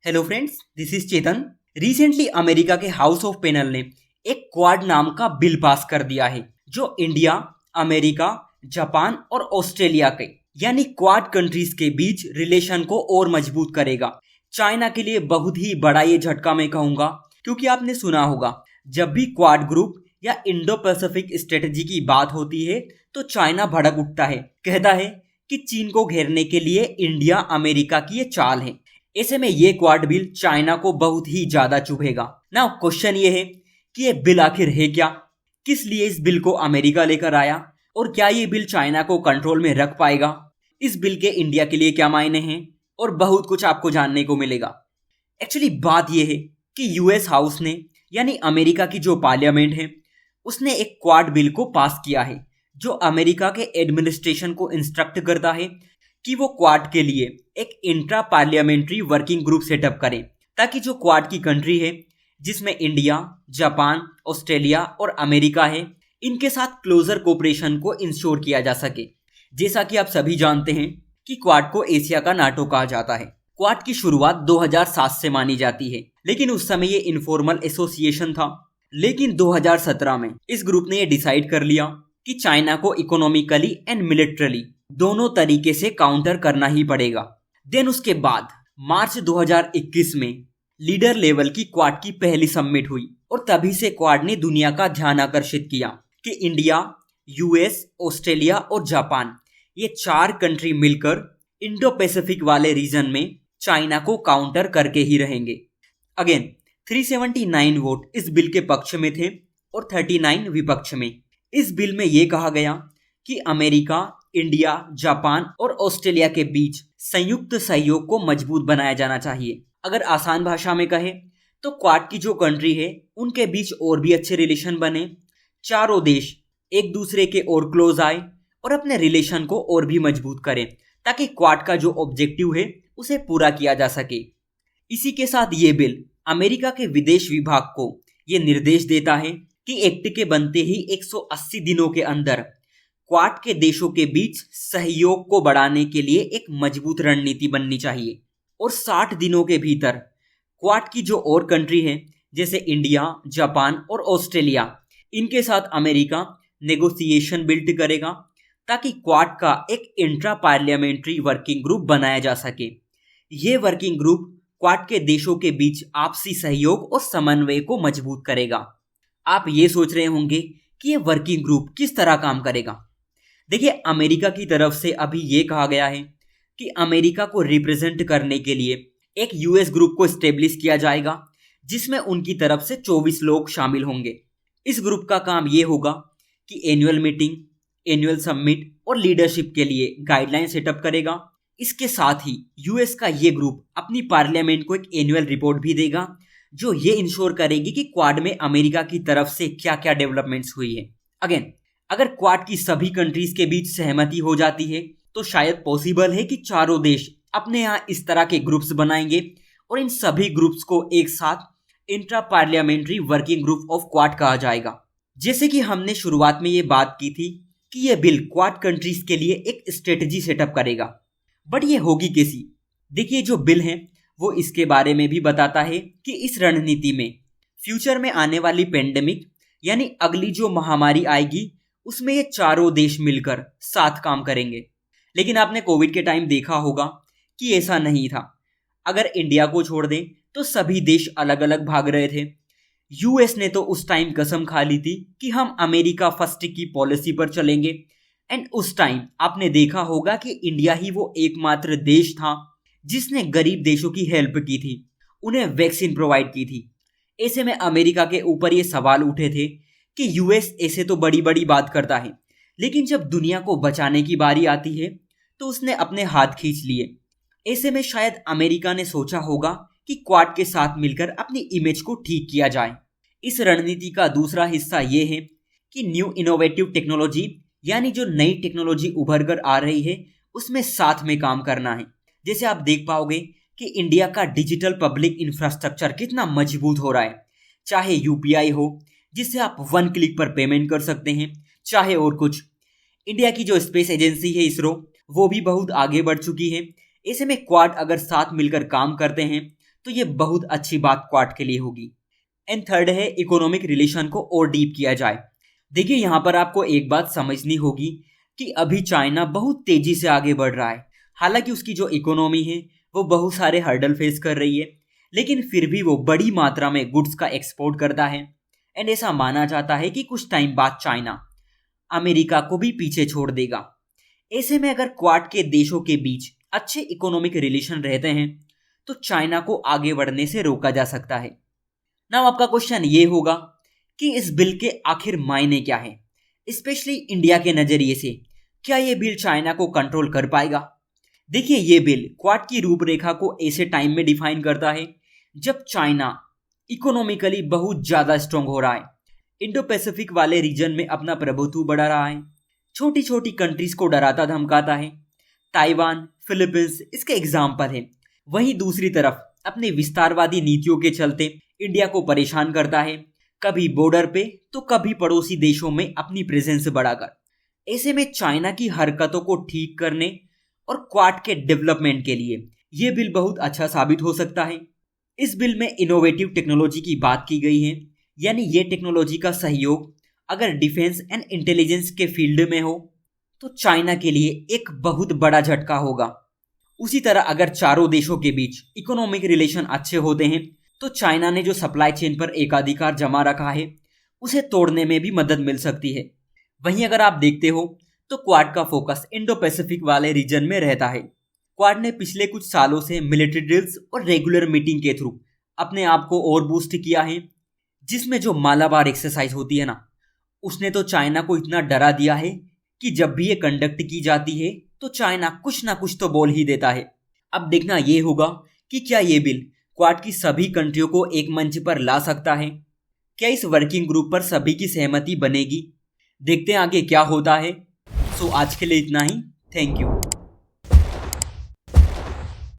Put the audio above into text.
Hello friends, this is Chetan. Recently America के house of panel ने एक quad नाम का बिल पास कर दिया है जो इंडिया, अमेरिका, जापान और ऑस्ट्रेलिया के यानी क्वाड कंट्रीज के बीच रिलेशन को और मजबूत करेगा। चाइना के लिए बहुत ही बड़ा ये झटका मैं कहूंगा, क्योंकि आपने सुना होगा जब भी क्वाड ग्रुप या इंडो पैसिफिक स्ट्रेटेजी की बात होती है तो चाइना भड़क उठता है, कहता है कि चीन को घेरने के लिए इंडिया अमेरिका की ये चाल है। ऐसे में ये क्वाड बिल चाइना को बहुत ही ज्यादा चुभेगा। नाउ क्वेश्चन ये है कि ये बिल आखिर है क्या, किस लिए इस बिल को अमेरिका लेकर आया और क्या ये बिल चाइना को कंट्रोल में रख पाएगा, इस बिल के इंडिया के लिए क्या मायने हैं और बहुत कुछ आपको जानने को मिलेगा। एक्चुअली बात यह है कि यूएस हाउस ने यानी अमेरिका की जो पार्लियामेंट है उसने एक क्वाड बिल को पास किया है जो अमेरिका के एडमिनिस्ट्रेशन को इंस्ट्रक्ट करता है कि वो क्वाड के लिए एक intra parliamentary working group setup करें, ताकि जो क्वाड की कंट्री है जिसमें इंडिया, जापान, ऑस्ट्रेलिया और अमेरिका है, इनके साथ क्लोजर कोऑपरेशन को इंश्योर किया जा सके। जैसा कि आप सभी जानते हैं कि क्वाड को एशिया का नाटो कहा जाता है। क्वाड की शुरुआत 2007 से मानी जाती है, लेकिन उस समय ये इनफॉर्मल एसोसिएशन था। लेकिन 2017 में इस ग्रुप ने ये डिसाइड कर लिया कि चाइना को इकोनॉमिकली एंड मिलिट्रली दोनों तरीके से काउंटर करना ही पड़ेगा। देन उसके बाद मार्च 2021 में लीडर लेवल की क्वाड की पहली समिट हुई और तभी से क्वाड ने दुनिया का ध्यान आकर्षित किया कि इंडिया, यूएस, ऑस्ट्रेलिया और जापान ये चार कंट्री मिलकर इंडो पैसिफिक वाले रीजन में चाइना को काउंटर करके ही रहेंगे। अगेन 379 वोट इस बिल के पक्ष में थे और 39 विपक्ष में। इस बिल में यह कहा गया कि अमेरिका, इंडिया, जापान और ऑस्ट्रेलिया के बीच संयुक्त सहयोग को मजबूत बनाया जाना चाहिए। अगर आसान भाषा में कहे तो क्वाड की जो कंट्री है उनके बीच और भी अच्छे रिलेशन बने, चारों देश एक दूसरे के और क्लोज आए और अपने रिलेशन को और भी मजबूत करें, ताकि क्वाड का जो ऑब्जेक्टिव है उसे पूरा किया जा सके। इसी के साथ ये बिल अमेरिका के विदेश विभाग को ये निर्देश देता है कि एक्ट के बनते ही 180 दिनों के अंदर क्वाड के देशों के बीच सहयोग को बढ़ाने के लिए एक मजबूत रणनीति बननी चाहिए और 60 दिनों के भीतर क्वाड की जो और कंट्री है जैसे इंडिया, जापान और ऑस्ट्रेलिया, इनके साथ अमेरिका नेगोशिएशन बिल्ड करेगा ताकि क्वाड का एक इंट्रा पार्लियामेंट्री वर्किंग ग्रुप बनाया जा सके। ये वर्किंग ग्रुप क्वाड के देशों के बीच आपसी सहयोग और समन्वय को मजबूत करेगा। आप ये सोच रहे होंगे कि ये वर्किंग ग्रुप किस तरह काम करेगा। देखिए, अमेरिका की तरफ से अभी ये कहा गया है कि अमेरिका को रिप्रेजेंट करने के लिए एक यूएस ग्रुप को स्टेब्लिश किया जाएगा जिसमें उनकी तरफ से 24 लोग शामिल होंगे। इस ग्रुप का काम ये होगा कि एनुअल मीटिंग, एनुअल समिट और लीडरशिप के लिए गाइडलाइन सेटअप करेगा। इसके साथ ही यूएस का ये ग्रुप अपनी पार्लियामेंट को एक एनुअल रिपोर्ट भी देगा जो ये इंश्योर करेगी कि क्वाड में अमेरिका की तरफ से क्या क्या डेवलपमेंट्स हुई है। अगेन, अगर क्वाड की सभी कंट्रीज के बीच सहमति हो जाती है तो शायद पॉसिबल है कि चारों देश अपने यहाँ इस तरह के ग्रुप्स बनाएंगे और इन सभी ग्रुप्स को एक साथ intra parliamentary working group of quad कहा जाएगा। जैसे कि हमने शुरुआत में ये बात की थी कि यह बिल क्वाड कंट्रीज के लिए एक स्ट्रेटजी सेटअप करेगा, बट ये होगी कैसी? देखिए, जो बिल है वो इसके बारे में भी बताता है कि इस रणनीति में फ्यूचर में आने वाली पेंडेमिक यानी अगली जो महामारी आएगी उसमें ये चारों देश मिलकर साथ काम करेंगे। लेकिन आपने कोविड के टाइम देखा होगा कि ऐसा नहीं था। अगर इंडिया को छोड़ दें तो सभी देश अलग अलग भाग रहे थे। यूएस ने तो उस टाइम कसम खा ली थी कि हम अमेरिका फर्स्ट की पॉलिसी पर चलेंगे, एंड उस टाइम आपने देखा होगा कि इंडिया ही वो एकमात्र देश था जिसने गरीब देशों की हेल्प की थी, उन्हें वैक्सीन प्रोवाइड की थी। ऐसे में अमेरिका के ऊपर ये सवाल उठे थे कि यूएस ऐसे तो बड़ी बड़ी बात करता है, लेकिन जब दुनिया को बचाने की बारी आती है तो उसने अपने हाथ खींच लिए। ऐसे में शायद अमेरिका ने सोचा होगा कि क्वाड के साथ मिलकर अपनी इमेज को ठीक किया जाए। इस रणनीति का दूसरा हिस्सा ये है कि न्यू इनोवेटिव टेक्नोलॉजी यानी जो नई टेक्नोलॉजी उभर कर आ रही है उसमें साथ में काम करना है। जैसे आप देख पाओगे कि इंडिया का डिजिटल पब्लिक इंफ्रास्ट्रक्चर कितना मजबूत हो रहा है, चाहे यूपीआई हो जिससे आप 1 क्लिक पर पेमेंट कर सकते हैं, चाहे और कुछ। इंडिया की जो स्पेस एजेंसी है इसरो, वो भी बहुत आगे बढ़ चुकी है। ऐसे में क्वाड अगर साथ मिलकर काम करते हैं तो ये बहुत अच्छी बात क्वाड के लिए होगी। एंड थर्ड है इकोनॉमिक रिलेशन को और डीप किया जाए। देखिए यहाँ पर आपको एक बात समझनी होगी कि अभी चाइना बहुत तेजी से आगे बढ़ रहा है। हालांकि उसकी जो इकोनॉमी है वो बहुत सारे हर्डल फेस कर रही है, लेकिन फिर भी वो बड़ी मात्रा में गुड्स का एक्सपोर्ट करता है। एंड ऐसा माना जाता है कि कुछ टाइम बाद चाइना अमेरिका को भी पीछे छोड़ देगा। ऐसे में अगर क्वाड के देशों के बीच अच्छे इकोनॉमिक रिलेशन रहते हैं तो चाइना को आगे बढ़ने से रोका जा सकता है। नाउ आपका क्वेश्चन ये होगा कि इस बिल के आखिर मायने क्या है, स्पेशली इंडिया के नजरिए से। क्या ये बिल चाइना को कंट्रोल कर पाएगा? देखिए ये बिल क्वाड की रूपरेखा को ऐसे टाइम में डिफाइन करता है जब चाइना इकोनॉमिकली बहुत ज्यादा स्ट्रांग हो रहा है, इंडो पैसिफिक वाले रीजन में अपना प्रभुत्व बढ़ा रहा है, छोटी छोटी कंट्रीज को डराता धमकाता है। ताइवान, फिलीपींस इसके एग्जाम्पल है। वहीं दूसरी तरफ अपने विस्तारवादी नीतियों के चलते इंडिया को परेशान करता है, कभी बॉर्डर पे तो कभी पड़ोसी देशों में अपनी प्रेजेंस बढ़ाकर। ऐसे में चाइना की हरकतों को ठीक करने और क्वाड के डेवलपमेंट के लिए ये बिल बहुत अच्छा साबित हो सकता है। इस बिल में इनोवेटिव टेक्नोलॉजी की बात की गई है, यानी ये टेक्नोलॉजी का सहयोग अगर डिफेंस एंड इंटेलिजेंस के फील्ड में हो तो चाइना के लिए एक बहुत बड़ा झटका होगा। उसी तरह अगर चारों देशों के बीच इकोनॉमिक रिलेशन अच्छे होते हैं तो चाइना ने जो सप्लाई चेन पर एकाधिकार जमा रखा है उसे तोड़ने में भी मदद मिल सकती है। वहीं अगर आप देखते हो तो क्वाड का फोकस इंडो पैसिफिक वाले रीजन में रहता है। क्वाड ने पिछले कुछ सालों से मिलिट्री ड्रिल्स और रेगुलर मीटिंग के थ्रू अपने आप को और बूस्ट किया है, जिसमें जो मालाबार एक्सरसाइज होती है ना, उसने तो चाइना को इतना डरा दिया है कि जब भी ये कंडक्ट की जाती है तो चाइना कुछ ना कुछ तो बोल ही देता है। अब देखना ये होगा कि क्या ये बिल क्वाड की सभी कंट्रियों को एक मंच पर ला सकता है। क्या इस वर्किंग ग्रुप पर सभी की सहमति बनेगी? देखते हैं आगे क्या होता है। सो आज के लिए इतना ही। Thank you.